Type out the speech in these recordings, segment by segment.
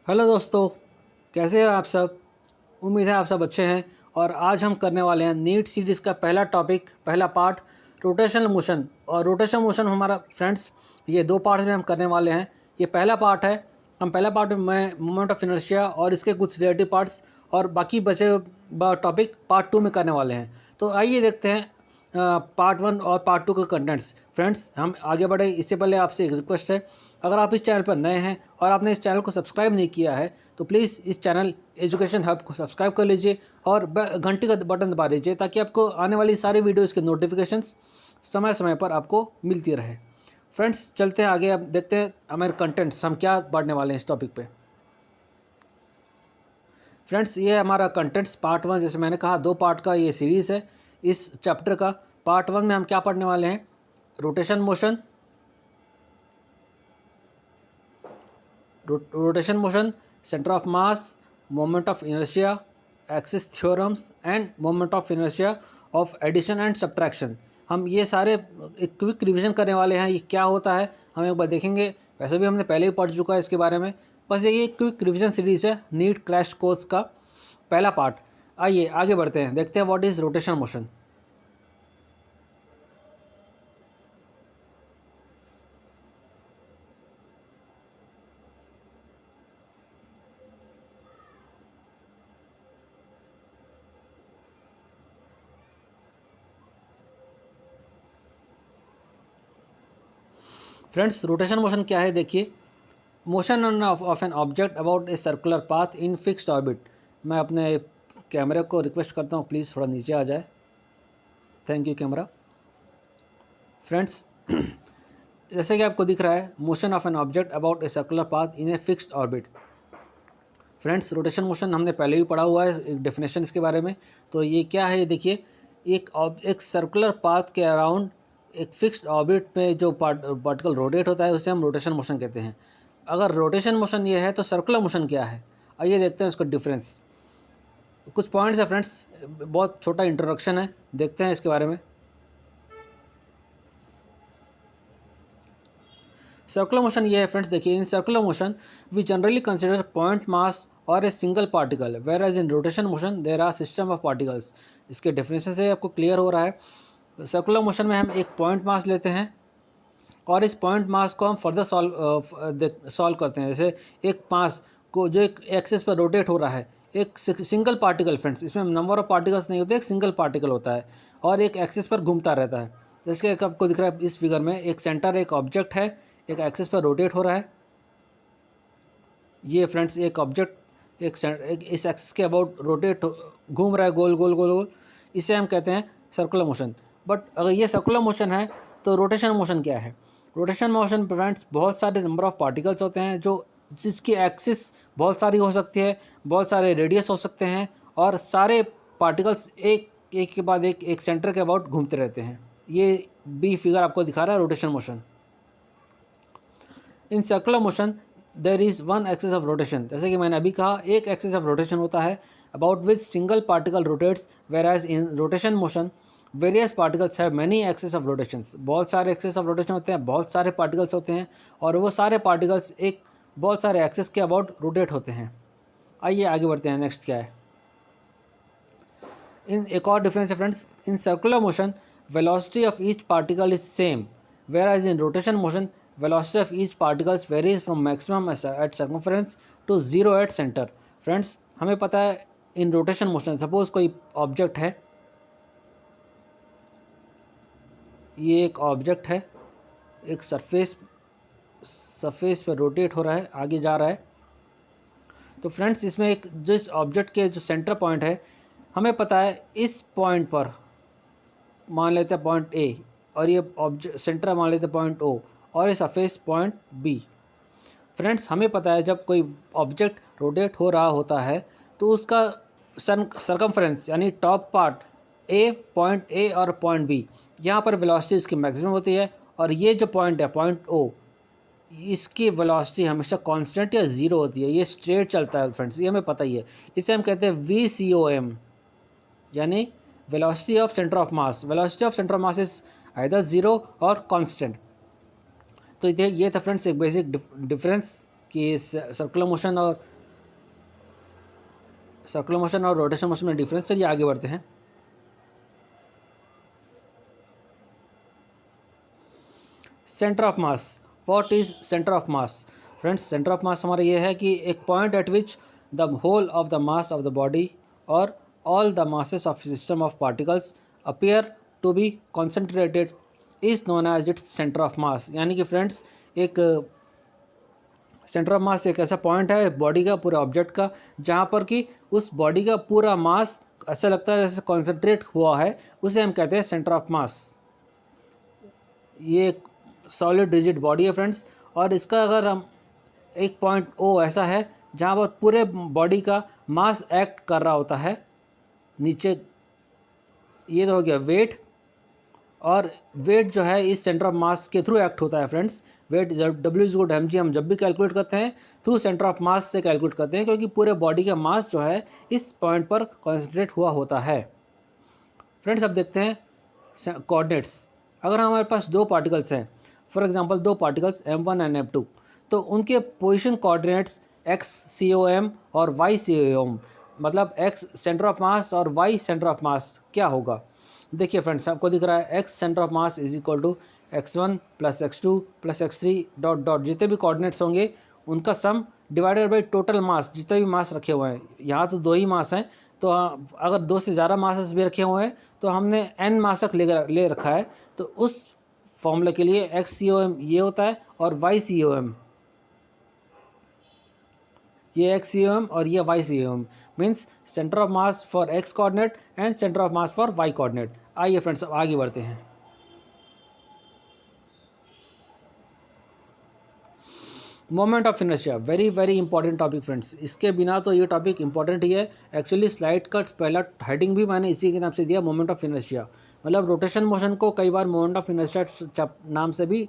Hello दोस्तों, कैसे हो आप सब। उम्मीद है आप सब अच्छे हैं। और आज हम करने वाले हैं नीट सीरीज़ का पहला टॉपिक, पहला पार्ट, रोटेशनल मोशन। और रोटेशनल मोशन हमारा फ्रेंड्स ये दो पार्ट्स में हम करने वाले हैं। ये पहला पार्ट है। हम पहला पार्ट में मोमेंट ऑफ इनर्शिया और इसके कुछ रिलेटिव पार्ट्स और बाकी बचे टॉपिक पार्ट 2 में करने वाले हैं। तो आइए देखते हैं पार्ट 1 और पार्ट 2 के कंटेंट्स। फ्रेंड्स, हम आगे बढ़े इससे पहले आपसे एक रिक्वेस्ट है, अगर आप इस चैनल पर नए हैं और आपने इस चैनल को सब्सक्राइब नहीं किया है तो प्लीज़ इस चैनल एजुकेशन हब को सब्सक्राइब कर लीजिए और घंटी का बटन दबा दीजिए ताकि आपको आने वाली सारी वीडियोज़ के नोटिफिकेशंस समय समय पर आपको मिलती रहे। फ्रेंड्स, चलते हैं आगे। अब देखते हैं हमारे कंटेंट्स, हम क्या पढ़ने वाले हैं इस टॉपिक पे। फ्रेंड्स, ये हमारा कंटेंट्स पार्ट 1, जैसे मैंने कहा 2 पार्ट का ये सीरीज़ है। इस चैप्टर का पार्ट 1 में हम क्या पढ़ने वाले हैं, rotation motion, rotation motion, centre of mass, moment of inertia, axis theorems and moment of inertia of addition and subtraction. हम ये सारे एक क्विक रिवीजन करने वाले हैं। ये क्या होता है हम एक बार देखेंगे। वैसे भी हमने पहले ही पढ़ चुका है इसके बारे में, बस ये क्विक रिवीजन सीरीज है नीट क्रैश कोर्स का पहला पार्ट। आइए आगे बढ़ते हैं, देखते हैं what is rotation motion. Friends, rotation motion क्या है देखिए। Motion of an object about a circular path in fixed orbit. मैं अपने कैमरे को रिक्वेस्ट करता हूँ प्लीज़ थोड़ा नीचे आ जाए। Thank you camera. फ्रेंड्स, जैसे कि आपको दिख रहा है, motion of an object about a circular path in a fixed orbit. Friends, rotation motion हमने पहले भी पढ़ा हुआ है, एक डेफिनेशन इसके बारे में। तो ये क्या है, ये देखिए, एक सर्कुलर पाथ के अराउंड एक फिक्स्ड ऑर्बिट में जो पार्टिकल रोटेट होता है उसे हम रोटेशन मोशन कहते हैं। अगर रोटेशन मोशन ये है तो सर्कुलर मोशन क्या है, आइए देखते हैं उसका डिफरेंस। कुछ पॉइंट्स है फ्रेंड्स, बहुत छोटा इंट्रोडक्शन है, देखते हैं इसके बारे में। सर्कुलर मोशन ये है फ्रेंड्स, देखिए, in circular motion we generally consider point mass और a single particle, whereas in rotation motion there are system of particles. इसके डेफिनेशन से आपको क्लियर हो रहा है। सर्कुलर मोशन में हम एक पॉइंट मास लेते हैं और इस पॉइंट मास को हम फर्दर सॉल्व करते हैं। जैसे एक मास को जो एक एक्सिस पर रोटेट हो रहा है, एक सिंगल पार्टिकल फ्रेंड्स, इसमें नंबर ऑफ पार्टिकल्स नहीं होते, एक सिंगल पार्टिकल होता है और एक एक्सिस पर घूमता रहता है। जैसे कि आपको दिख रहा है इस फिगर में, एक सेंटर एक ऑब्जेक्ट है, एक एक्सिस पर रोटेट हो रहा है। ये फ्रेंड्स एक ऑब्जेक्ट एक इस एक्सिस के अबाउट रोटेट घूम रहा है, गोल गोल गोल गोल, इसे हम कहते हैं सर्कुलर मोशन। बट अगर ये सर्कुलर मोशन है तो रोटेशन मोशन क्या है। रोटेशन मोशन फ्रेंड्स बहुत सारे नंबर ऑफ पार्टिकल्स होते हैं, जो जिसकी एक्सिस बहुत सारी हो सकती है, बहुत सारे रेडियस हो सकते हैं और सारे पार्टिकल्स एक एक के बाद एक सेंटर के अबाउट घूमते रहते हैं। ये बी फिगर आपको दिखा रहा है rotation motion. In circular motion there is one axis of rotation, जैसे कि मैंने अभी कहा, एक एक्सिस ऑफ रोटेशन होता है about which single particle rotates, whereas in rotation motion various particles have many axis of rotations. बहुत सारे एक्सिस ऑफ रोटेशन होते हैं, बहुत सारे पार्टिकल्स होते हैं और वो सारे पार्टिकल्स एक बहुत सारे एक्सिस के अबाउट रोटेट होते हैं। आइए आगे बढ़ते हैं, नेक्स्ट क्या है। इन एक और डिफरेंस है friends, in circular motion velocity of each particle is same, whereas in rotation motion velocity of each particles varies from maximum at circumference to zero at center। Friends, हमें पता है इन rotation motion, suppose कोई object है, ये एक object है, एक surface पर रोटेट हो रहा है, आगे जा रहा है। तो फ्रेंड्स, इसमें एक जिस ऑब्जेक्ट के जो सेंटर पॉइंट है, हमें पता है इस पॉइंट पर मान लेते हैं पॉइंट ए, और ये ऑब्जेक्ट सेंटर मान लेते हैं पॉइंट ओ, और ये सरफेस पॉइंट बी। फ्रेंड्स, हमें पता है जब कोई ऑब्जेक्ट रोटेट हो रहा होता है तो उसका सरकमफ्रेंस यानी top part A, point A और पॉइंट बी, यहाँ पर वेलोसिटी इसकी मैक्सिमम होती है, और ये जो पॉइंट है पॉइंट ओ, इसकी वेलोसिटी हमेशा कांस्टेंट या ज़ीरो होती है, ये स्ट्रेट चलता है फ्रेंड्स, ये हमें पता ही है। इसे हम कहते हैं VCOM, यानी velocity of centre of mass. Velocity of centre of mass is either zero और कांस्टेंट। तो ये था फ्रेंड्स एक बेसिक डिफरेंस कि सर्कुलर मोशन और सर्कुलर मोशन और रोटेशन मोशन में डिफरेंस। चलिए आगे बढ़ते हैं। Centre of mass, what is centre of mass? Friends, centre of mass हमारा ये है कि एक point at which the whole of the mass of the body और all the masses of system of particles appear to be concentrated is known as its center of mass। यानी कि friends, एक centre of मास एक ऐसा point है body का, पूरे object का, जहाँ पर कि उस बॉडी का पूरा मास ऐसा लगता है जैसे कॉन्सेंट्रेट हुआ है, उसे हम कहते हैं सेंटर ऑफ मास। ये एक सॉलिड रिजिड बॉडी है फ्रेंड्स, और इसका अगर हम एक पॉइंट ओ ऐसा है जहाँ पर पूरे बॉडी का मास एक्ट कर रहा होता है नीचे। ये तो हो गया वेट, और वेट जो है इस सेंटर ऑफ मास के थ्रू एक्ट होता है फ्रेंड्स। वेट W=mg हम जब भी कैलकुलेट करते हैं थ्रू सेंटर ऑफ मास से कैलकुलेट करते हैं, क्योंकि पूरे बॉडी का मास जो है इस पॉइंट पर कॉन्सेंट्रेट हुआ होता है। फ्रेंड्स, अब देखते हैं कोऑर्डिनेट्स। अगर हमारे पास दो पार्टिकल्स हैं, फॉर एग्जांपल दो पार्टिकल्स m1 एंड m2, तो उनके पोजीशन कोऑर्डिनेट्स x_COM और y_COM, मतलब x सेंटर ऑफ मास और y सेंटर ऑफ मास क्या होगा? देखिए फ्रेंड्स, आपको दिख रहा है x centre of mass is equal to x1 plus x2 plus x3 dot dot, जितने भी कोऑर्डिनेट्स होंगे उनका sum divided by total mass, जितने भी मास रखे हुए हैं। यहाँ तो दो ही मास हैं, तो अगर दो से ज़्यादा मासेस भी रखे हुए हैं तो हमने n मासक ले रखा है, तो उस फॉर्मूले के लिए x_COM ये होता है और y_COM ये x_COM और ये y_COM means centre of mass for x coordinate and centre of mass for y coordinate. आइए फ्रेंड्स, अब आगे बढ़ते हैं। Moment of inertia, very very important topic friends. इसके बिना तो ये टॉपिक इंपॉर्टेंट ही है। एक्चुअली स्लाइड का पहला हेडिंग भी मैंने इसी के नाम से दिया, मोमेंट ऑफ इनर्शिया। मतलब रोटेशन मोशन को कई बार मोमेंट ऑफ इनर्शिया नाम से भी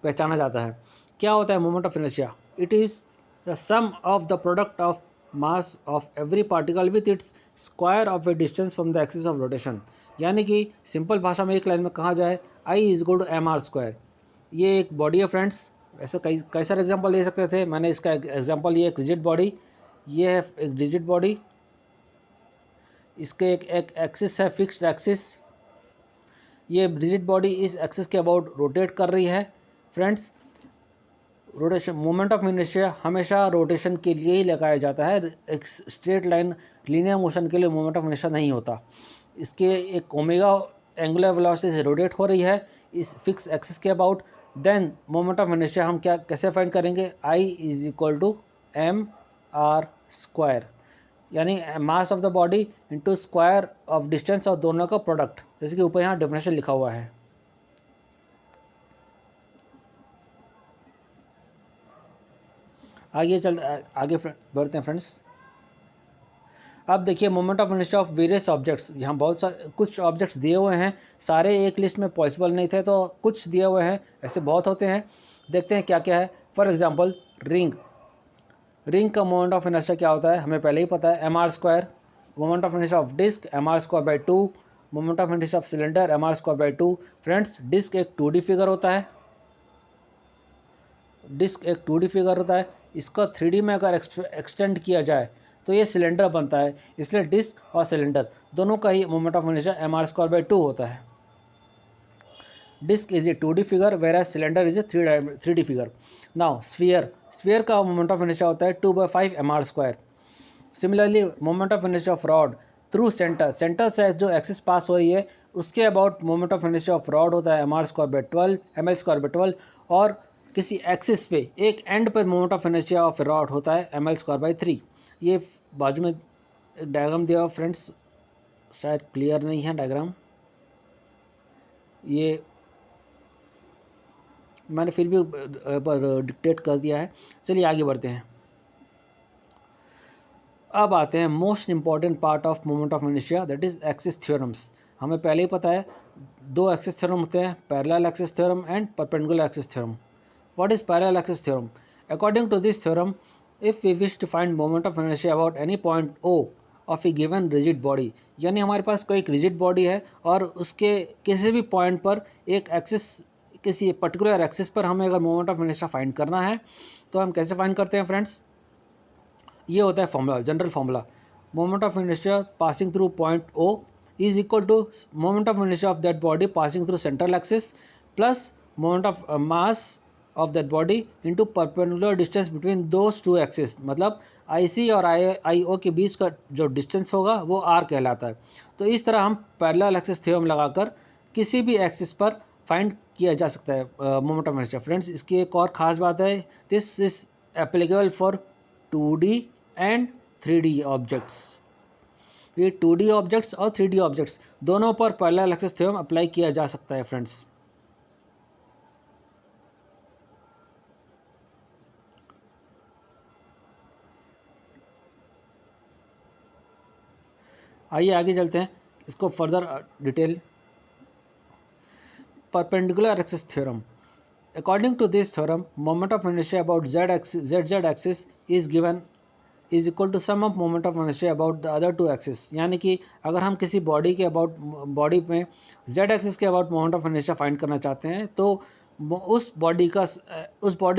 पहचाना जाता है। क्या होता है moment of inertia? It is the sum of the product of mass of every particle with its square of a distance from the axis of rotation. यानी कि सिंपल भाषा में एक लाइन में कहा जाए, I=mr²। ये एक बॉडी है फ्रेंड्स। ऐसे कई सारे एग्जांपल ले सकते थे, मैंने इसका एग्जांपल लिया एक रिजिड बॉडी। ये है एक रिजिड बॉडी, इसके एक एक्सिस है, फिक्स्ड एक्सिस। ये रिजिड बॉडी इस एक्सिस के अबाउट रोटेट कर रही है friends. Rotation, moment of inertia हमेशा रोटेशन के लिए ही लगाया जाता है। एक स्ट्रेट लाइन लीनियर मोशन के लिए मोमेंट ऑफ इनर्शिया नहीं होता। इसके एक ओमेगा एंगुलर वेलोसिटी से रोटेट हो रही है इस फिक्स एक्सिस के about. Then moment of inertia हम क्या कैसे फाइंड करेंगे? I=mr², यानी mass of the body into square of distance और दोनों का प्रोडक्ट, जैसे कि ऊपर यहाँ डेफिनेशन लिखा हुआ है। आगे बढ़ते हैं फ्रेंड्स। अब देखिए moment of inertia of various objects. यहाँ बहुत सारे कुछ ऑब्जेक्ट्स दिए हुए हैं, सारे एक लिस्ट में पॉसिबल नहीं थे, तो कुछ दिए हुए हैं, ऐसे बहुत होते हैं। देखते हैं क्या क्या है। फॉर एग्जांपल रिंग का मोमेंट ऑफ इनर्शिया क्या होता है हमें पहले ही पता है, mr²। Moment of inertia of disc mr²/2। Moment of inertia of cylinder mr²/2। Friends, disc एक 2D फिगर होता है। इसका 3D में अगर एक्सटेंड किया जाए तो ये सिलेंडर बनता है। इसलिए डिस्क और सिलेंडर दोनों का ही मोमेंट ऑफ इनर्शिया mr²/2 होता है। Disc is a 2D figure whereas cylinder is a 3D figure. Now sphere का मोमेंट ऑफ इनर्शिया होता है 2/5 mr²। Similarly moment of inertia of rod through centre से जो axis pass हो रही है उसके about moment of inertia of rod होता है ml²/12। और किसी एक्सिस पे एक एंड पर moment of inertia of rod होता है ml²/3। ये बाजू में एक डायग्राम दिया हुआ फ्रेंड्स, शायद क्लियर नहीं है डायग्राम, ये मैंने फिर भी पर डिक्टेट कर दिया है। चलिए आगे बढ़ते हैं। अब आते हैं most important part of moment of inertia, that is axis theorems. हमें पहले ही पता है दो एक्सिस थ्योरम होते हैं, parallel axis theorem and perpendicular axis theorem. What is parallel axis theorem? According to this theorem, if we wish to find moment of inertia about any point O of a given rigid body, यानी हमारे पास कोई एक rigid body है और उसके किसी भी point पर एक एक्सिस, किसी पर्टिकुलर एक्सिस पर हमें अगर मोमेंट ऑफ इनर्शिया फाइंड करना है तो हम कैसे फाइंड करते हैं फ्रेंड्स? ये होता है formula, general formula. Moment of inertia passing through point O is equal to moment of inertia of that body passing through central axis plus moment of mass of that body into perpendicular distance between those two axes. मतलब IC और IO के बीच का जो distance होगा वो R कहलाता है। तो इस तरह हम पैरेलल एक्सिस थ्योरम लगाकर किसी भी एक्सिस पर फाइंड किया जा सकता है मोमेंट ऑफ इनर्शिया। फ्रेंड्स, इसकी एक और ख़ास बात है, this is applicable for 2D and 3D objects. ये 2D ऑब्जेक्ट्स और 3D ऑब्जेक्ट्स दोनों पर पैरेलल एक्सिस थ्योरम अप्लाई किया जा सकता है। फ्रेंड्स, आइए आगे चलते हैं, इसको further detail. Perpendicular axis theorem. According to this theorem, moment of inertia about zz axis is given is equal to sum of moment of inertia about the other two axis। यानी कि अगर हम किसी बॉडी के about body में z axis के about moment of inertia find करना चाहते हैं तो उस बॉडी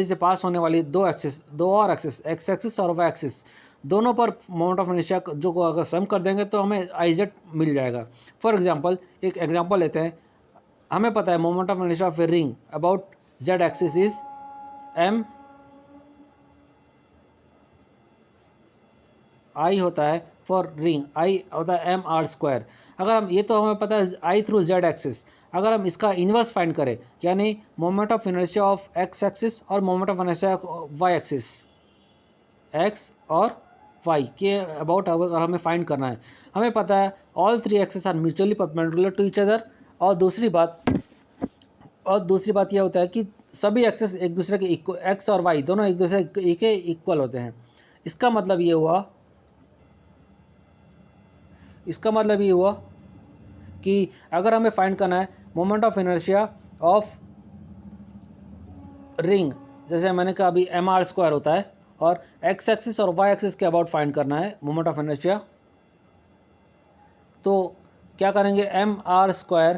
से पास होने वाली दो और एक्सिस x एक्सिस और y एक्सिस दोनों पर मोमेंट ऑफ इनर्शिया जो को अगर सम कर देंगे तो हमें iz मिल जाएगा। फॉर एग्जांपल, एक एग्जांपल लेते हैं। हमें पता है moment of inertia of a ring about z axis is m I होता है फॉर रिंग, I होता है mr²। अगर हम ये तो हमें पता है I थ्रू z एक्सिस, अगर हम इसका इन्वर्स फाइंड करें यानी moment of inertia of x axis और moment of inertia of y axis, x और y के अबाउट अगर हमें फाइंड करना है, हमें पता है all three axis are mutually perpendicular to each other. और दूसरी बात यह होता है कि सभी एक्सिस एक दूसरे के x और y दोनों एक दूसरे के इक्वल होते हैं। इसका मतलब ये हुआ कि अगर हमें फाइंड करना है moment of inertia of ring, जैसे मैंने कहा अभी mr² होता है, और x एक्सिस और y एक्सिस के अबाउट फाइंड करना है मोमेंट ऑफ इनर्शिया, तो क्या करेंगे, mr²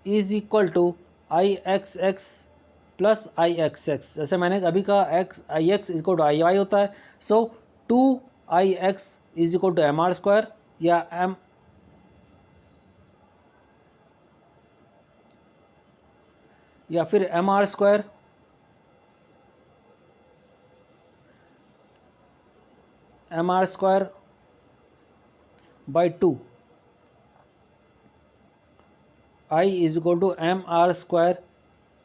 is equal to IXX plus IXX। जैसे मैंने अभी कहा IX इक्वल टू IY होता है, सो 2IX is equal to mr² या फिर mr² by 2, I is equal to mr²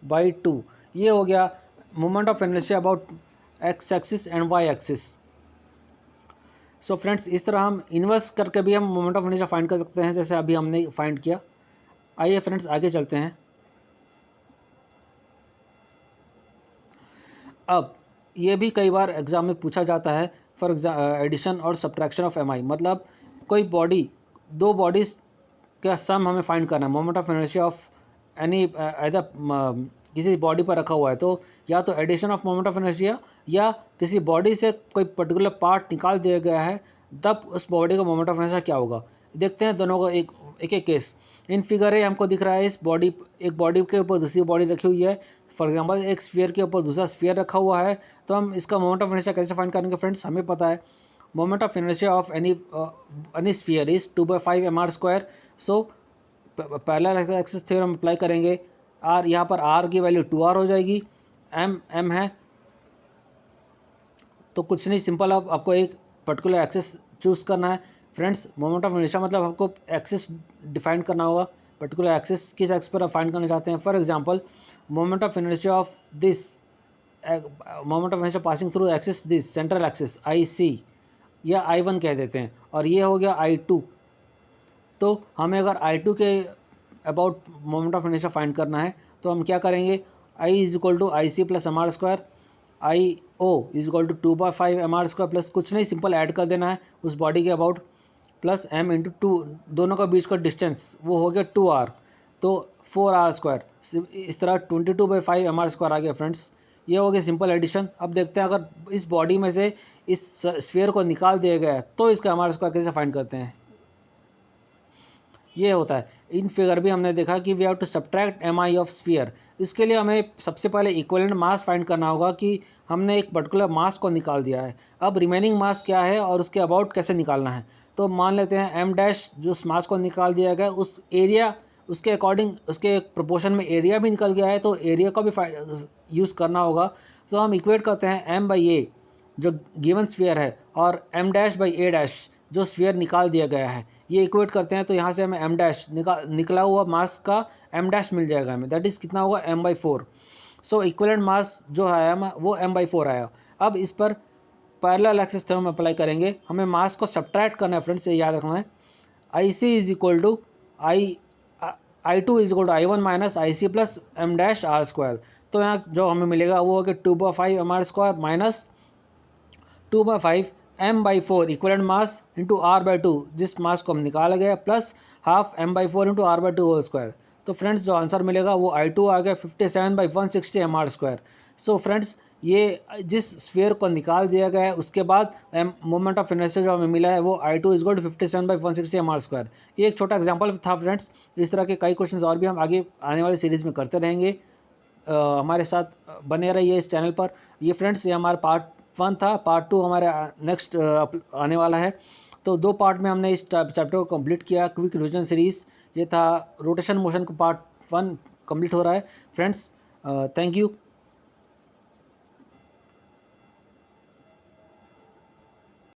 by 2। ये हो गया moment of inertia about x axis and y axis. So friends, इस तरह हम इन्वर्स करके भी हम मोमेंट ऑफ इनर्शिया फाइंड कर सकते हैं, जैसे अभी हमने फाइंड किया। आइए फ्रेंड्स आगे चलते हैं। अब ये भी कई बार एग्जाम में पूछा जाता है, फॉर एडिशन और सब्ट्रैक्शन ऑफ MI। मतलब कोई बॉडी, दो बॉडीज का सम हमें फाइंड करना है, moment of inertia of any either किसी बॉडी पर रखा हुआ है, तो या तो addition of moment of inertia या किसी बॉडी से कोई पर्टिकुलर पार्ट निकाल दिया गया है, तब उस बॉडी का मोमेंट ऑफ इनर्शिया क्या होगा। देखते हैं दोनों का एक केस। इन फिगर है हमको दिख रहा है, एक बॉडी के ऊपर दूसरी बॉडी रखी हुई है। फॉर एग्जांपल, एक स्फीयर के ऊपर दूसरा स्फीयर रखा हुआ है, तो हम इसका मोमेंट ऑफ इनर्शिया कैसे फाइंड करेंगे। फ्रेंड्स, हमें पता है moment of inertia of any sphere is 2/5 mr²। So parallel axis theorem apply करेंगे, r यहाँ पर r की वैल्यू 2r हो जाएगी, m है, तो कुछ नहीं, सिंपल आपको एक पर्टिकुलर एक्सिस चूज करना है। फ्रेंड्स, मोमेंट ऑफ इनर्शिया मतलब आपको एक्सिस डिफाइन करना होगा, पर्टिकुलर एक्सिस किस एक्सिस पर आप फाइंड करना चाहते हैं। For example, moment of inertia of this moment of inertia passing through axis this central axis IC या I1 कह देते हैं, और ये हो गया I2। तो हमें अगर I2 के about moment of inertia find करना है तो हम क्या करेंगे, I is equal to IC plus mr², IO is equal to 2/5 mr² plus कुछ नहीं, सिंपल ऐड कर देना है उस बॉडी के अबाउट, प्लस m इंटू 2, दोनों का बीच का डिस्टेंस वो हो गया 2r, तो 4r²। इस तरह 22/5 mr² आ गया। फ्रेंड्स, ये हो गया सिंपल एडिशन। अब देखते हैं अगर इस बॉडी में से इस स्फीयर को निकाल दिया गया है तो इसका mr² कैसे फाइंड करते हैं। ये होता है, इन फिगर भी हमने देखा कि we have to subtract MI of sphere. इसके लिए हमें सबसे पहले इक्विवेलेंट मास फाइंड करना होगा कि हमने एक पर्टिकुलर मास को निकाल दिया है। अब रिमेनिंग मास क्या है और उसके अबाउट कैसे निकालना है, तो मान लेते हैं एम डैश जो उस मास को निकाल दिया गया उस एरिया उसके अकॉर्डिंग उसके प्रोपोर्शन में एरिया भी निकल गया है, तो एरिया का भी यूज़ करना होगा। तो हम इक्वेट करते हैं एम बाई ए जो गिवन स्फीयर है और M dash by A dash जो स्फीयर निकाल दिया गया है, ये इक्वेट करते हैं। तो यहाँ से हमें एम डैश निकला हुआ मास का एम डैश मिल जाएगा हमें, दैट इज़ कितना होगा M by four. So equivalent mass जो आया वो एम बाई फोर आया। अब इस पर पैरेलल एक्सिस थ्योरम अप्लाई करेंगे, हमें मास को सब्ट्रैक्ट करना है फ्रेंड्स, ये याद रखना है। I C is equal to I two is equal to I one minus I C plus M dash R square. तो यहाँ जो हमें मिलेगा वो होगा 2/5 M R square minus 2/5 M by four equivalent mass into R by two जिस mass को हम निकाला गया plus half M by four into R by two whole square. तो फ्रेंड्स जो आंसर मिलेगा वो आई टू आ गया 57/160 M R square. So friends ये जिस स्फीयर को निकाल दिया गया है उसके बाद मोमेंट ऑफ इनर्शिया जो हमें मिला है वो I two is 57/160 M R square. ये एक छोटा एग्जाम्पल था फ्रेंड्स। इस तरह के कई क्वेश्चन और भी हम आगे आने वाली सीरीज़ में करते रहेंगे। हमारे साथ बने रहिए इस चैनल पर। ये फ्रेंड्स ये हमारा पार्ट 1 था, पार्ट 2 हमारे नेक्स्ट आने वाला है। तो 2 पार्ट में हमने इस चैप्टर को कंप्लीट किया, क्विक रिविजन सीरीज़। ये था रोटेशन मोशन का पार्ट 1 कंप्लीट हो रहा है फ्रेंड्स। Thank you.